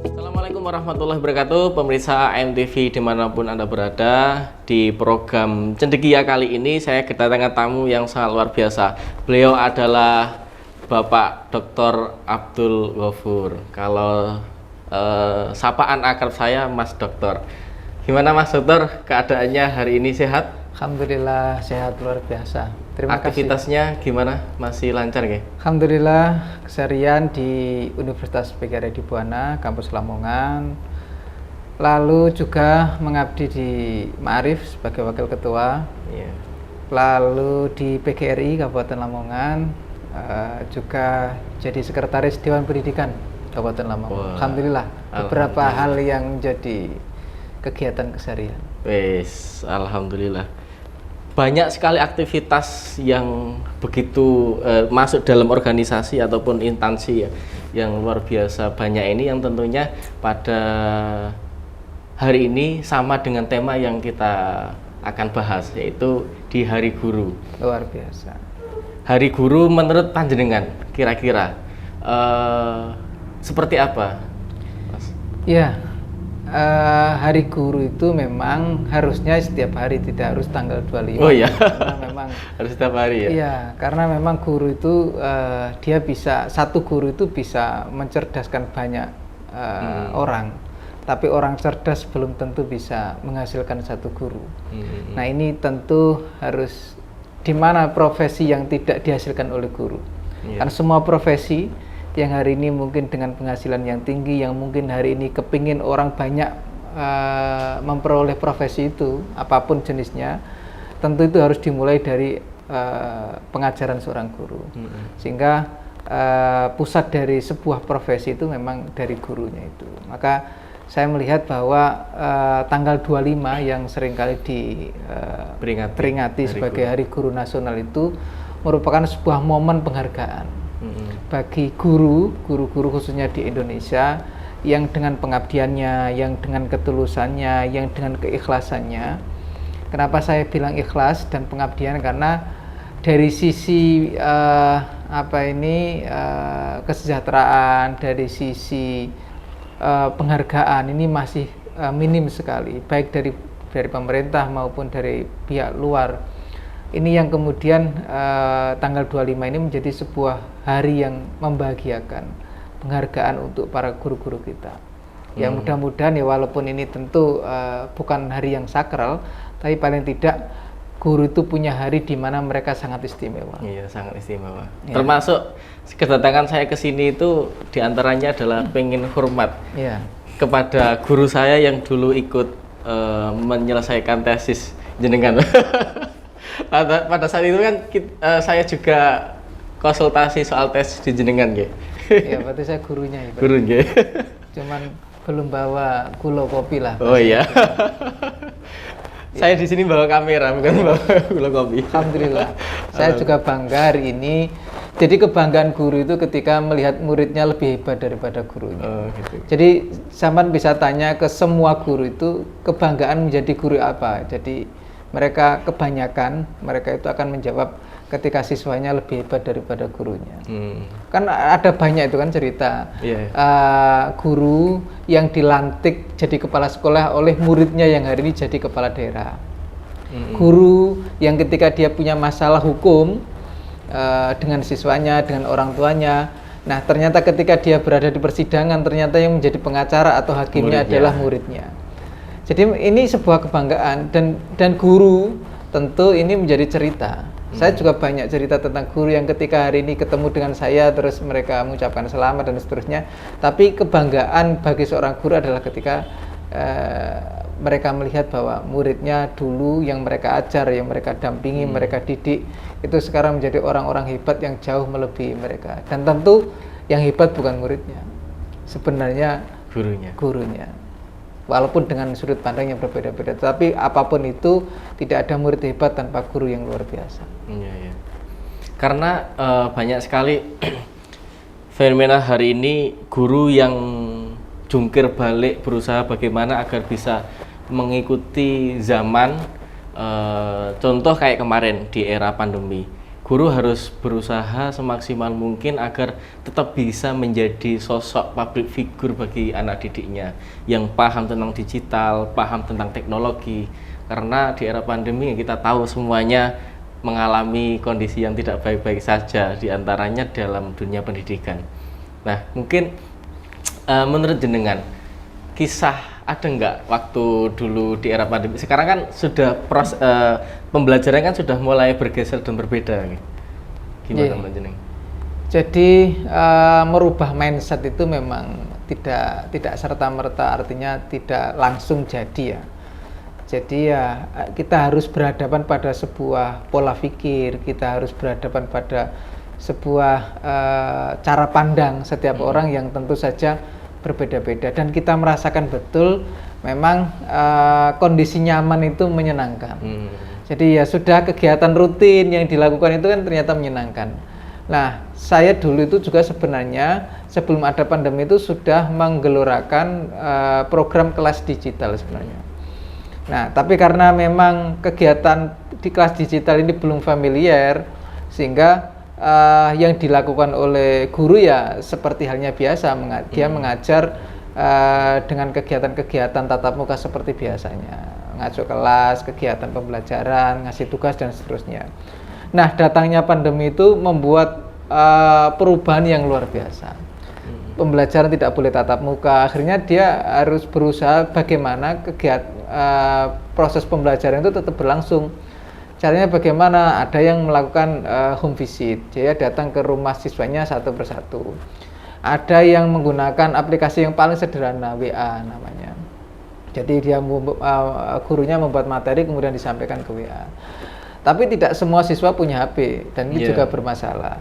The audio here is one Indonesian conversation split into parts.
Assalamualaikum warahmatullahi wabarakatuh, pemirsa AMTV dimanapun Anda berada. Di program Cendekia kali ini saya kedatangan tamu yang sangat luar biasa. Beliau adalah Bapak Dr. Abdul Ghafur. Kalau sapaan akrab saya Mas Dokter. Gimana Mas Dokter, keadaannya hari ini sehat? Alhamdulillah sehat luar biasa. Terima Aktivitasnya kasih. gimana? Masih lancar nggih? Alhamdulillah keseharian di Universitas PGRI di Buana, kampus Lamongan. Lalu juga mengabdi di Ma'arif sebagai wakil ketua. Iya. Lalu di PGRI Kabupaten Lamongan juga jadi sekretaris Dewan Pendidikan Kabupaten Lamongan. Wah. Alhamdulillah beberapa hal yang jadi kegiatan keseharian. Wes, alhamdulillah. Banyak sekali aktivitas yang begitu masuk dalam organisasi ataupun instansi ya, yang luar biasa banyak ini yang tentunya pada hari ini sama dengan tema yang kita akan bahas, yaitu di Hari Guru. Luar biasa. Hari Guru menurut panjenengan kira-kira seperti apa, Mas? Ya, Hari Guru itu memang harusnya setiap hari, tidak harus tanggal 25. Oh iya. Karena memang Harus setiap hari ya? Iya, karena memang guru itu dia bisa, satu guru itu bisa mencerdaskan banyak orang. Tapi orang cerdas belum tentu bisa menghasilkan satu guru. Nah, ini tentu harus di mana profesi yang tidak dihasilkan oleh guru. Kan semua profesi yang hari ini mungkin dengan penghasilan yang tinggi, yang mungkin hari ini kepingin orang banyak memperoleh profesi itu, apapun jenisnya, tentu itu harus dimulai dari pengajaran seorang guru. Sehingga pusat dari sebuah profesi itu memang dari gurunya itu. Maka saya melihat bahwa tanggal 25 yang seringkali diperingati sebagai Hari Guru Nasional itu merupakan sebuah momen penghargaan bagi guru-guru khususnya di Indonesia yang dengan pengabdiannya, yang dengan ketulusannya, yang dengan keikhlasannya. Kenapa saya bilang ikhlas dan pengabdian? Karena dari sisi kesejahteraan, dari sisi penghargaan ini masih minim sekali, baik dari pemerintah maupun dari pihak luar. Ini yang kemudian tanggal 25 ini menjadi sebuah hari yang membahagiakan, penghargaan untuk para guru-guru kita. Ya mudah-mudahan ya, walaupun ini tentu bukan hari yang sakral, tapi paling tidak guru itu punya hari di mana mereka sangat istimewa. Iya, sangat istimewa. Ya. Termasuk kedatangan saya ke sini itu diantaranya adalah pengen hormat kepada guru saya yang dulu ikut menyelesaikan tesis jenengan. pada saat itu kan saya juga konsultasi soal tes di jenengan, ya. Ya, berarti saya gurunya ya. Guru, ya. Cuman belum bawa gula kopi lah. Oh iya. Saya di sini bawa kamera, bukan bawa gula kopi. Alhamdulillah. Saya juga bangga hari ini. Jadi kebanggaan guru itu ketika melihat muridnya lebih hebat daripada gurunya. Gitu. Jadi sampean bisa tanya ke semua guru itu kebanggaan menjadi guru apa. Jadi mereka kebanyakan mereka itu akan menjawab ketika siswanya lebih hebat daripada gurunya. Kan ada banyak itu kan cerita guru yang dilantik jadi kepala sekolah oleh muridnya yang hari ini jadi kepala daerah. Guru yang ketika dia punya masalah hukum dengan siswanya, dengan orang tuanya, nah ternyata ketika dia berada di persidangan, ternyata yang menjadi pengacara atau hakimnya adalah muridnya. Jadi ini sebuah kebanggaan, dan guru tentu ini menjadi cerita. Saya juga banyak cerita tentang guru yang ketika hari ini ketemu dengan saya, terus mereka mengucapkan selamat dan seterusnya. Tapi kebanggaan bagi seorang guru adalah ketika mereka melihat bahwa muridnya dulu yang mereka ajar, yang mereka dampingi, mereka didik, itu sekarang menjadi orang-orang hebat yang jauh melebihi mereka. Dan tentu yang hebat bukan muridnya, sebenarnya gurunya. Walaupun dengan sudut pandang yang berbeda-beda, tapi apapun itu tidak ada murid hebat tanpa guru yang luar biasa. Iya. Karena banyak sekali fenomena hari ini guru yang jungkir balik berusaha bagaimana agar bisa mengikuti zaman. Contoh kayak kemarin di era pandemi, guru harus berusaha semaksimal mungkin agar tetap bisa menjadi sosok public figure bagi anak didiknya yang paham tentang digital, paham tentang teknologi. Karena di era pandemi kita tahu semuanya mengalami kondisi yang tidak baik-baik saja, diantaranya dalam dunia pendidikan. Nah, mungkin menurut jenengan, kisah ada nggak waktu dulu di era pandemi? Sekarang kan sudah pembelajaran kan sudah mulai bergeser dan berbeda. Gimana menurut jenengan? Jadi merubah mindset itu memang tidak serta-merta, artinya tidak langsung jadi ya. Jadi ya kita harus berhadapan pada sebuah pola pikir, kita harus berhadapan pada sebuah cara pandang setiap orang yang tentu saja berbeda-beda, dan kita merasakan betul memang kondisi nyaman itu menyenangkan. Jadi ya sudah, kegiatan rutin yang dilakukan itu kan ternyata menyenangkan. Nah, saya dulu itu juga sebenarnya sebelum ada pandemi itu sudah menggelorakan program kelas digital sebenarnya. Nah, tapi karena memang kegiatan di kelas digital ini belum familiar, sehingga yang dilakukan oleh guru ya seperti halnya biasa, dia mengajar dengan kegiatan-kegiatan tatap muka seperti biasanya, ngajar kelas, kegiatan pembelajaran, ngasih tugas dan seterusnya. Nah, datangnya pandemi itu membuat perubahan yang luar biasa. Pembelajaran tidak boleh tatap muka, akhirnya dia harus berusaha bagaimana proses pembelajaran itu tetap berlangsung. Caranya bagaimana? Ada yang melakukan home visit, dia datang ke rumah siswanya satu persatu. Ada yang menggunakan aplikasi yang paling sederhana, WA namanya. Jadi dia gurunya membuat materi kemudian disampaikan ke WA. Tapi tidak semua siswa punya HP, dan ini juga bermasalah.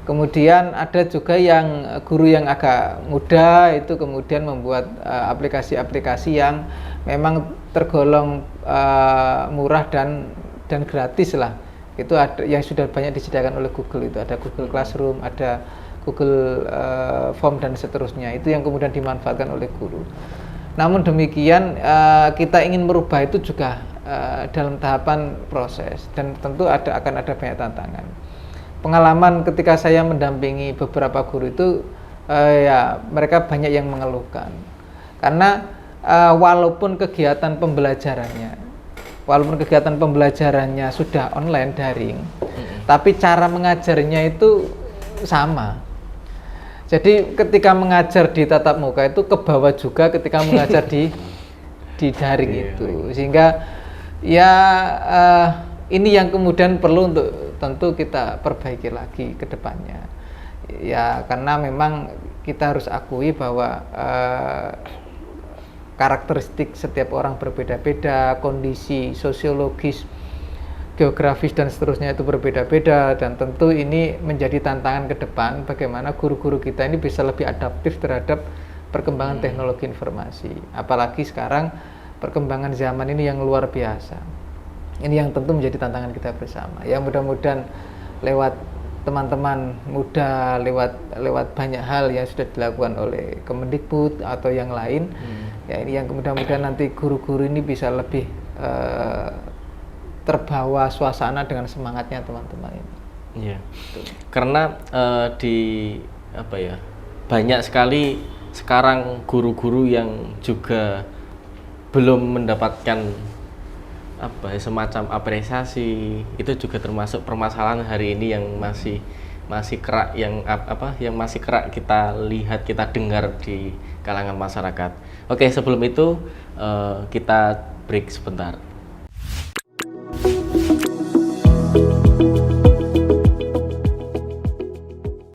Kemudian ada juga yang guru yang agak muda itu kemudian membuat aplikasi-aplikasi yang memang tergolong murah dan gratis lah. Itu ada yang sudah banyak disediakan oleh Google, itu ada Google Classroom, ada Google Form dan seterusnya. Itu yang kemudian dimanfaatkan oleh guru. Namun demikian kita ingin merubah itu juga dalam tahapan proses, dan tentu akan ada banyak tantangan. Pengalaman ketika saya mendampingi beberapa guru itu ya mereka banyak yang mengeluhkan karena walaupun kegiatan pembelajarannya sudah online, daring, tapi cara mengajarnya itu sama. Jadi ketika mengajar di tatap muka itu kebawa juga ketika mengajar di daring itu, sehingga ya ini yang kemudian perlu untuk tentu kita perbaiki lagi ke depannya. Ya karena memang kita harus akui bahwa karakteristik setiap orang berbeda-beda, kondisi sosiologis, geografis dan seterusnya itu berbeda-beda, dan tentu ini menjadi tantangan ke depan bagaimana guru-guru kita ini bisa lebih adaptif terhadap perkembangan teknologi informasi. Apalagi sekarang perkembangan zaman ini yang luar biasa. Ini yang tentu menjadi tantangan kita bersama. Ya mudah-mudahan lewat teman-teman muda, lewat banyak hal yang sudah dilakukan oleh Kemendikbud atau yang lain, ya ini yang mudah-mudahan nanti guru-guru ini bisa lebih terbawa suasana dengan semangatnya teman-teman ini. Iya. Karena banyak sekali sekarang guru-guru yang juga belum mendapatkan semacam apresiasi. Itu juga termasuk permasalahan hari ini yang masih kerak, yang masih kerak kita lihat, kita dengar di kalangan masyarakat. Oke, sebelum itu kita break sebentar.